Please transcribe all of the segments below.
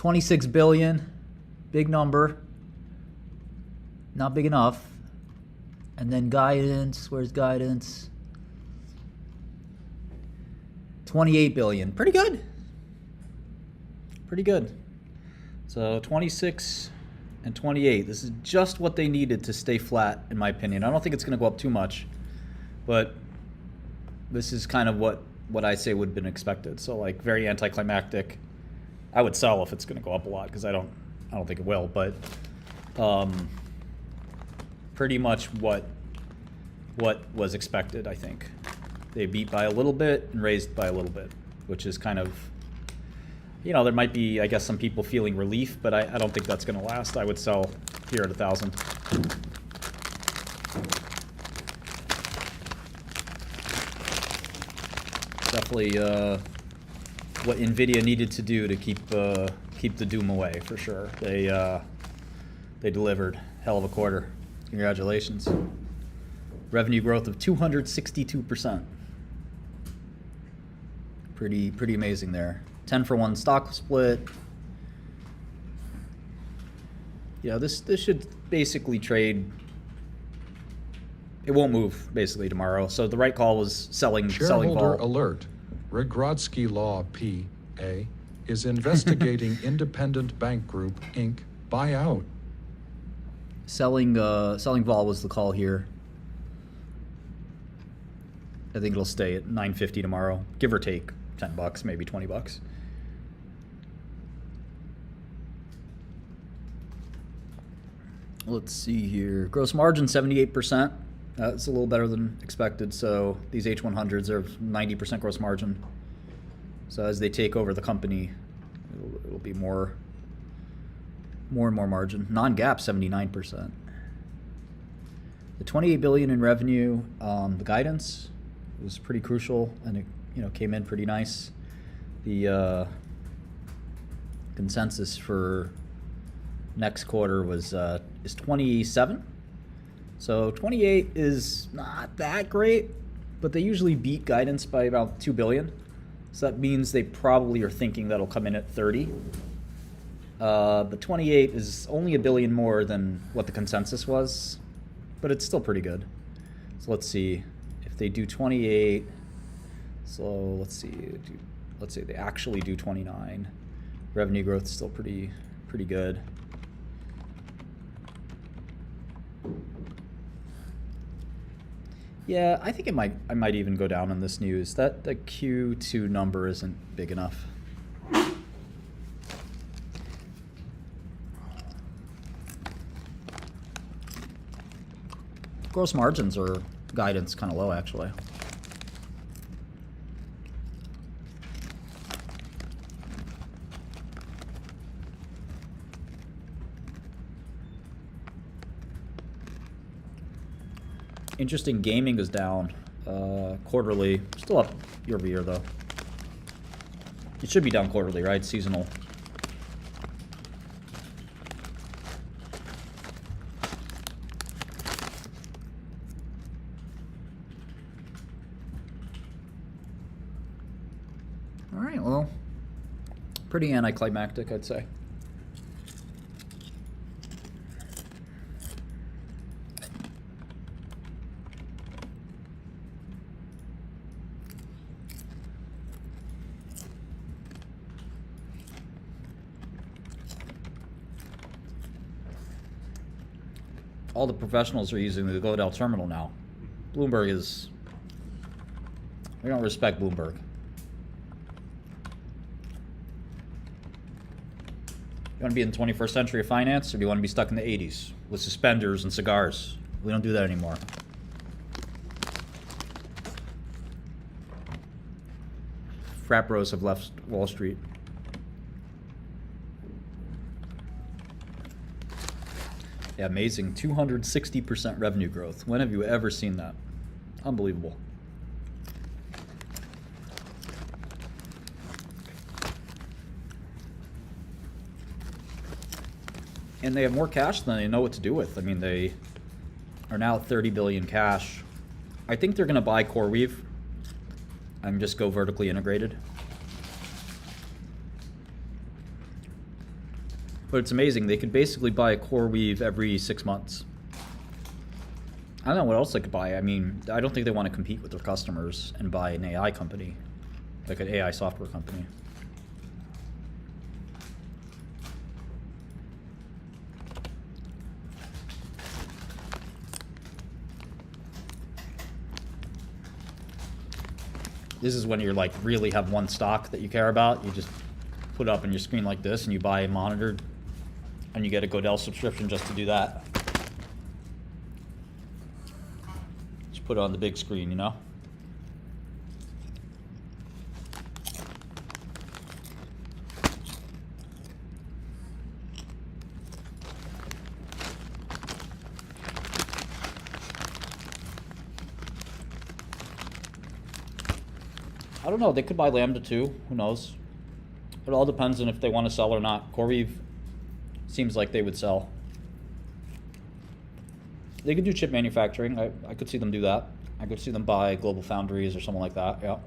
26 billion, big number. Not big enough. And then guidance, where's guidance? 28 billion, pretty good. Pretty good. So 26 and 28. This is just what they needed to stay flat, in my opinion. I don't think it's going to go up too much, but this is kind of what I say would have been expected. So like very anticlimactic. I would sell if it's going to go up a lot because I don't think it will, but pretty much what was expected, I think. They beat by a little bit and raised by a little bit, which is kind of, there might be, I guess, some people feeling relief, but I don't think that's going to last. I would sell here at 1,000. Definitely what Nvidia needed to do to keep the doom away, for sure. They delivered. Hell of a quarter. Congratulations. Revenue growth of 262%. Pretty amazing there. 10-for-1 stock split. Yeah, this should basically trade. It won't move basically tomorrow. So the right call was selling vol. Shareholder alert. Regrodsky Law P.A. is investigating Independent Bank Group Inc. buyout. Selling vol was the call here. I think it'll stay at 950 tomorrow, give or take $10, maybe $20. Let's see here. Gross margin 78%. That's a little better than expected. So these H100s are 90% gross margin. So as they take over the company, it'll be more and more margin. Non-GAAP 79%. The 28 billion in revenue, the guidance was pretty crucial, and it came in pretty nice. The consensus for next quarter is 27. So 28 is not that great, but they usually beat guidance by about 2 billion. So that means they probably are thinking that'll come in at 30. But 28 is only $1 billion more than what the consensus was, but it's still pretty good. So let's see if they do 28. So let's say they actually do 29. Revenue growth is still pretty good. Yeah, I think I might even go down on this news. That the Q2 number isn't big enough. Gross margins are guidance kind of low, actually. Interesting, gaming is down quarterly. Still up year over year, though. It should be down quarterly, right? Seasonal. All right, well, pretty anticlimactic, I'd say. All the professionals are using the Godel terminal now. Bloomberg is... We don't respect Bloomberg. You want to be in the 21st century of finance, or do you want to be stuck in the 80s with suspenders and cigars? We don't do that anymore. Frat bros have left Wall Street. Yeah, amazing. 260% revenue growth. When have you ever seen that? Unbelievable. And they have more cash than they know what to do with. I mean, they are now 30 billion cash. I think they're going to buy CoreWeave and just go vertically integrated. But it's amazing. They could basically buy a CoreWeave every 6 months. I don't know what else they could buy. I mean, I don't think they want to compete with their customers and buy an AI company, like an AI software company. This is when you're like really have one stock that you care about. You just put it up on your screen like this and you buy a monitor and you get a Godel subscription just to do that. Just put it on the big screen, you know? I don't know. They could buy Lambda too. Who knows? It all depends on if they want to sell or not. CoreWeave seems like they would sell. They could do chip manufacturing. I could see them do that. I could see them buy Global Foundries or something like that. Yeah.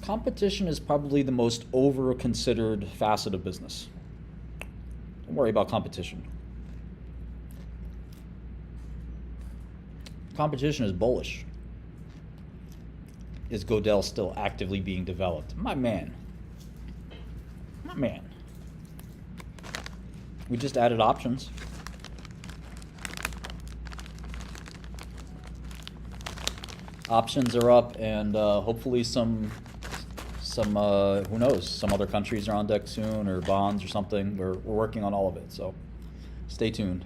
Competition is probably the most over-considered facet of business. Don't worry about competition. Competition is bullish. Is Godel still actively being developed? My man. My man. We just added options. Options are up, and hopefully some who knows, some other countries are on deck soon, or bonds or something. We're working on all of it, so stay tuned.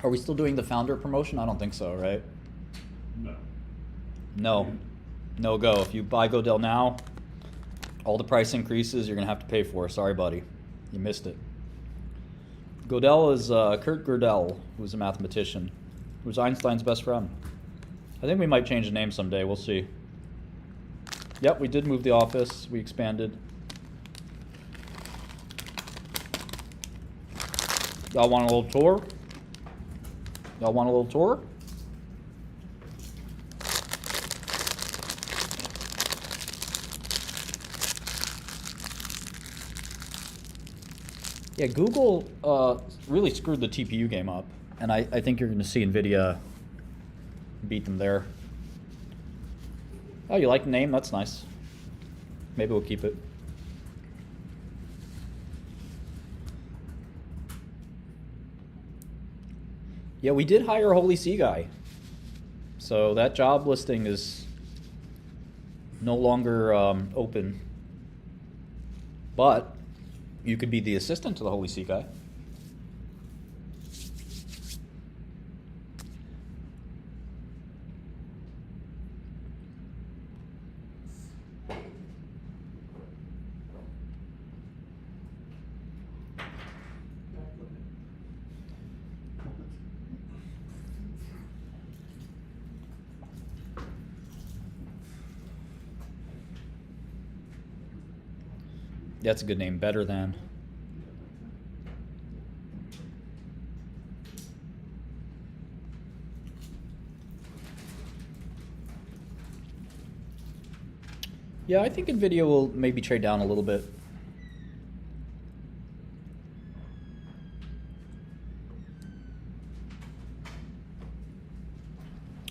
Are we still doing the founder promotion? I don't think so, right? No. No. No go. If you buy Godel now, all the price increases you're going to have to pay for. Sorry, buddy. You missed it. Godel is Kurt Gödel, who's a mathematician, who's Einstein's best friend. I think we might change the name someday. We'll see. Yep, we did move the office. We expanded. Y'all want a little tour? Y'all want a little tour? Yeah, Google really screwed the TPU game up, and I think you're going to see Nvidia beat them there. Oh, you like the name? That's nice. Maybe we'll keep it. Yeah, we did hire a Holy See guy. So that job listing is no longer open. But you could be the assistant to the Holy See guy. That's a good name. Better than. Yeah, I think Nvidia will maybe trade down a little bit.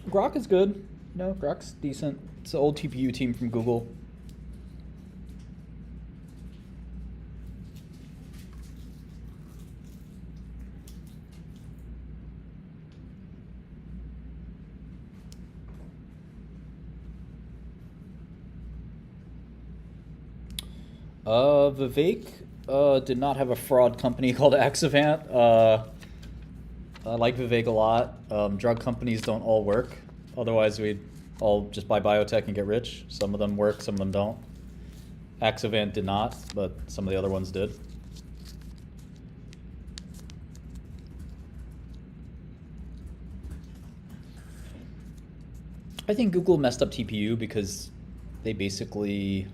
Grok is good. No, Grok's decent. It's the old TPU team from Google. Vivek did not have a fraud company called Axivant. I like Vivek a lot. Drug companies don't all work. Otherwise, we'd all just buy biotech and get rich. Some of them work, some of them don't. Axivant did not, but some of the other ones did. I think Google messed up TPU because they basically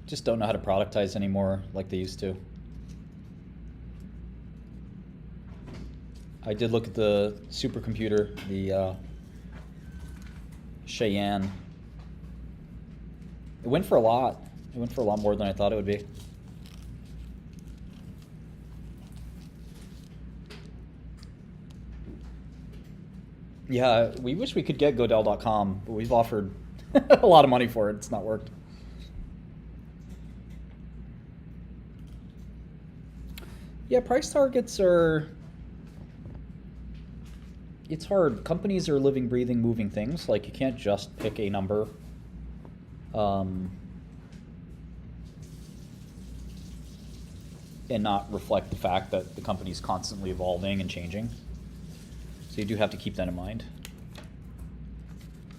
just don't know how to productize anymore like they used to. I did look at the supercomputer, the Cheyenne. It went for a lot. It went for a lot more than I thought it would be. Yeah, we wish we could get Godel.com, but we've offered a lot of money for it. It's not worked. Yeah, price targets are... It's hard. Companies are living, breathing, moving things. Like, you can't just pick a number. And not reflect the fact that the company's constantly evolving and changing. So you do have to keep that in mind.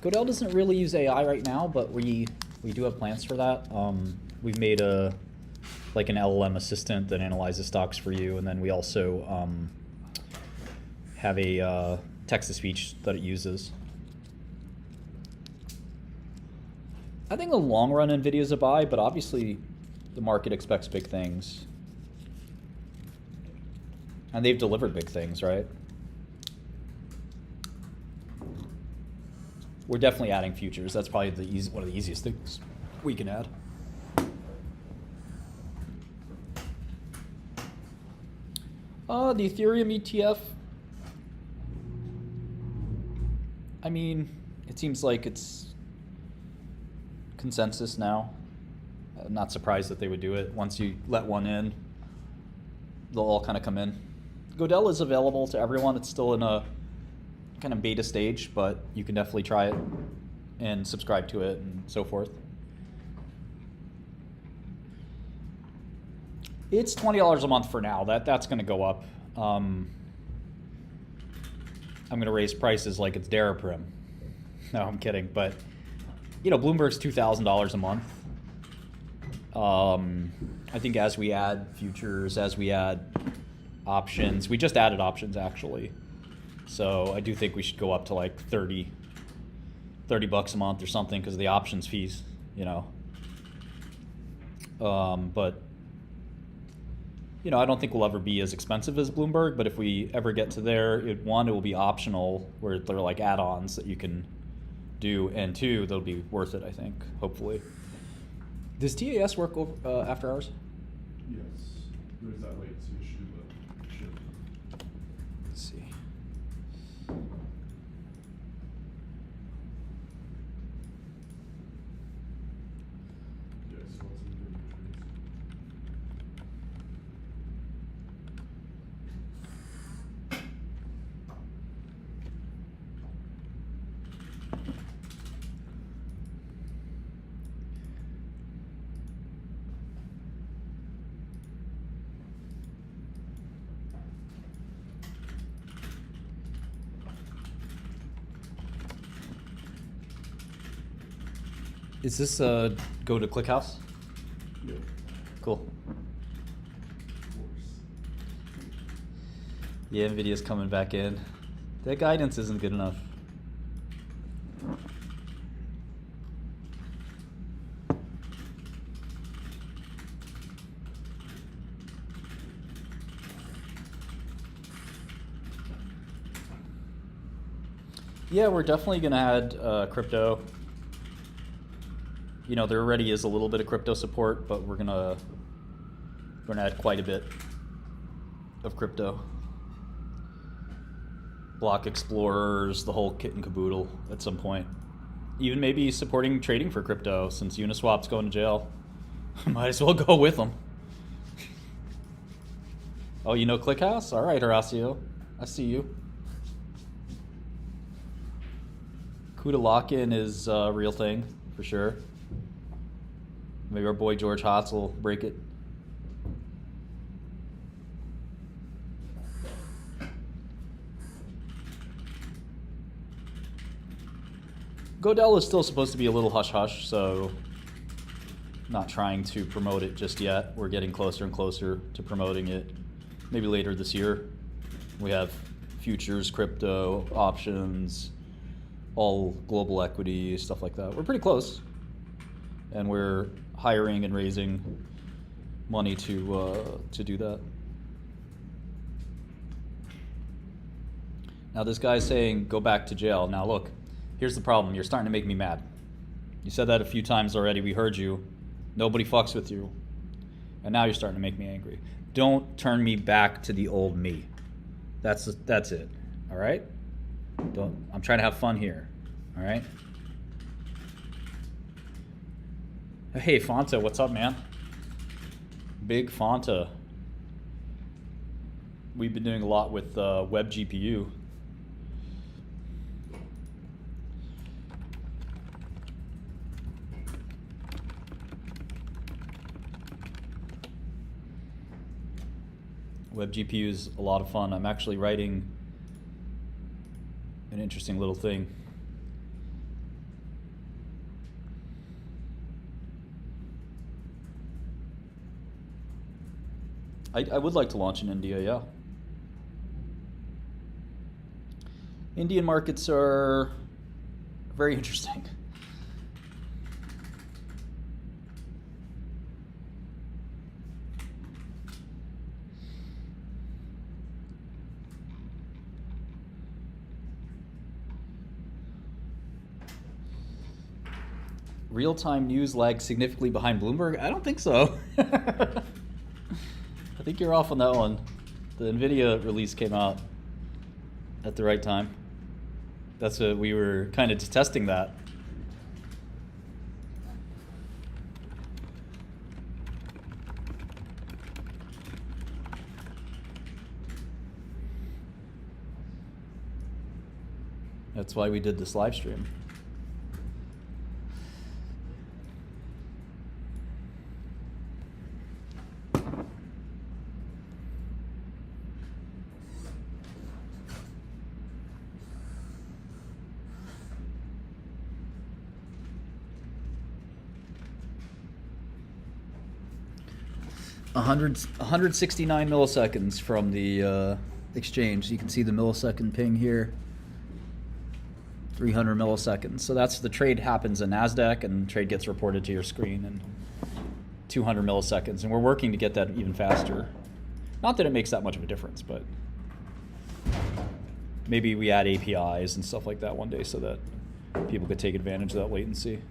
Godel doesn't really use AI right now, but we do have plans for that. We've made an LLM assistant that analyzes stocks for you, and then we also have a text-to-speech that it uses. I think in the long run, Nvidia's a buy, but obviously the market expects big things. And they've delivered big things, right? We're definitely adding futures. That's probably one of the easiest things we can add. The Ethereum ETF. I mean, it seems like it's consensus now. I'm not surprised that they would do it. Once you let one in, they'll all kind of come in. Godel is available to everyone. It's still in a kind of beta stage, but you can definitely try it and subscribe to it and so forth. It's $20 a month for now. That's going to go up. I'm going to raise prices like it's Daraprim. No, I'm kidding. But, Bloomberg's $2,000 a month. I think as we add futures, as we add options, we just added options actually. So I do think we should go up to like 30 bucks a month or something because of the options fees, But, I don't think we'll ever be as expensive as Bloomberg, but if we ever get to there, it will be optional where they're like add-ons that you can do, and two, they'll be worth it, I think, hopefully. Does TAS work over, after hours? Yes. There's that latency issue, but it should. Let's see. Yeah, so lots of good trades. Is this go to ClickHouse? Yeah, Cool. of course. Yeah, Nvidia's coming back in. That guidance isn't good enough. Yeah, we're definitely going to add crypto. There already is a little bit of crypto support, but we're gonna add quite a bit of crypto. Block explorers, the whole kit and caboodle at some point. Even maybe supporting trading for crypto since Uniswap's going to jail. Might as well go with them. Oh, you know ClickHouse? All right, Horacio. I see you. CUDA lock-in is a real thing, for sure. Maybe our boy George Hotz will break it. Godel is still supposed to be a little hush-hush, so not trying to promote it just yet. We're getting closer and closer to promoting it. Maybe later this year. We have futures, crypto, options, all global equity, stuff like that. We're pretty close. And we're hiring and raising money to do that. Now this guy's saying go back to jail. Now look, here's the problem. You're starting to make me mad. You said that a few times already. We heard you. Nobody fucks with you. And now you're starting to make me angry. Don't turn me back to the old me. That's it. All right? I'm trying to have fun here. All right? Hey, Fonta, what's up, man? Big Fonta. We've been doing a lot with Web GPU. Web GPU is a lot of fun. I'm actually writing an interesting little thing. I would like to launch in India, yeah. Indian markets are very interesting. Real-time news lags significantly behind Bloomberg? I don't think so. I think you're off on that one. The Nvidia release came out at the right time. That's what we were kind of testing that. That's why we did this live stream. A 169 milliseconds from the exchange. You can see the millisecond ping here. 300 milliseconds. So that's the trade happens in NASDAQ and trade gets reported to your screen in 200 milliseconds. And we're working to get that even faster. Not that it makes that much of a difference, but maybe we add APIs and stuff like that one day so that people could take advantage of that latency.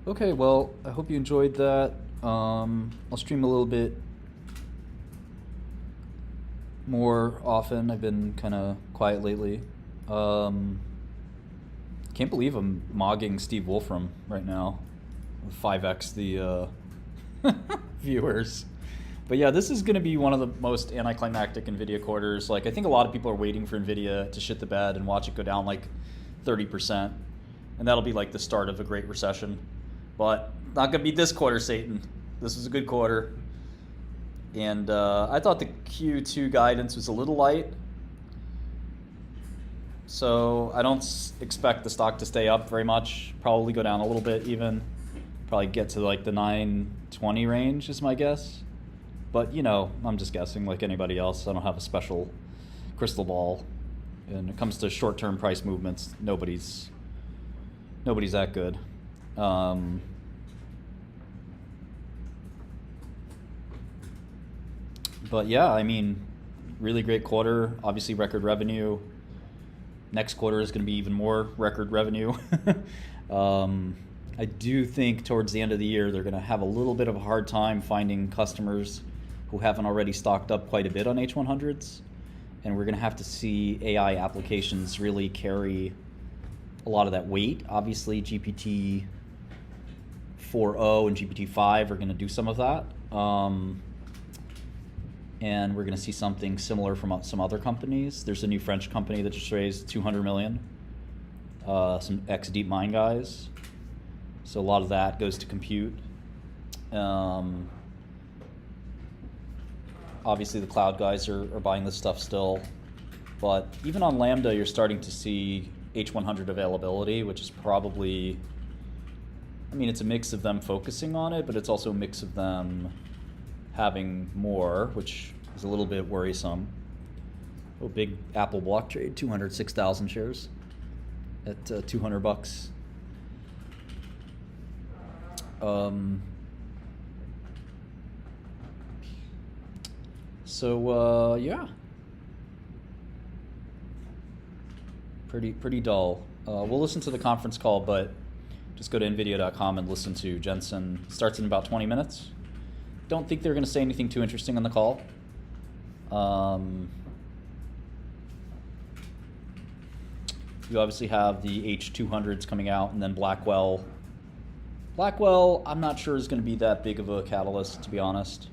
Okay, well, I hope you enjoyed that. I'll stream a little bit more often. I've been kind of quiet lately. Can't believe I'm mogging Steve Wolfram right now. 5x the viewers. But yeah, this is going to be one of the most anticlimactic NVIDIA quarters. Like, I think a lot of people are waiting for NVIDIA to shit the bed and watch it go down like 30%. And that'll be like the start of a great recession. But not going to be this quarter, Satan. This was a good quarter. And I thought the Q2 guidance was a little light. So I don't expect the stock to stay up very much. Probably go down a little bit even. Probably get to like the 920 range is my guess. But, you know, I'm just guessing like anybody else. I don't have a special crystal ball. And when it comes to short-term price movements, nobody's that good. But yeah, I mean, really great quarter. Obviously, record revenue. Next quarter is going to be even more record revenue. I do think towards the end of the year they're going to have a little bit of a hard time finding customers who haven't already stocked up quite a bit on H100s, and we're going to have to see AI applications really carry a lot of that weight. Obviously, GPT 4.0 and GPT 5 are going to do some of that, and we're going to see something similar from some other companies. There's a new French company that just raised 200 million, some ex-DeepMind guys. So a lot of that goes to compute. Obviously, the cloud guys are buying this stuff still. But even on Lambda, you're starting to see H100 availability, which is probably, I mean, it's a mix of them focusing on it, but it's also a mix of them having more, which is a little bit worrisome. Oh, big Apple block trade, 206,000 shares at $200. Yeah, pretty dull. We'll listen to the conference call, but just go to Nvidia.com and listen to Jensen. Starts in about 20 minutes. Don't think they're going to say anything too interesting on the call. You obviously have the H200s coming out, and then Blackwell. Blackwell, I'm not sure is going to be that big of a catalyst, to be honest.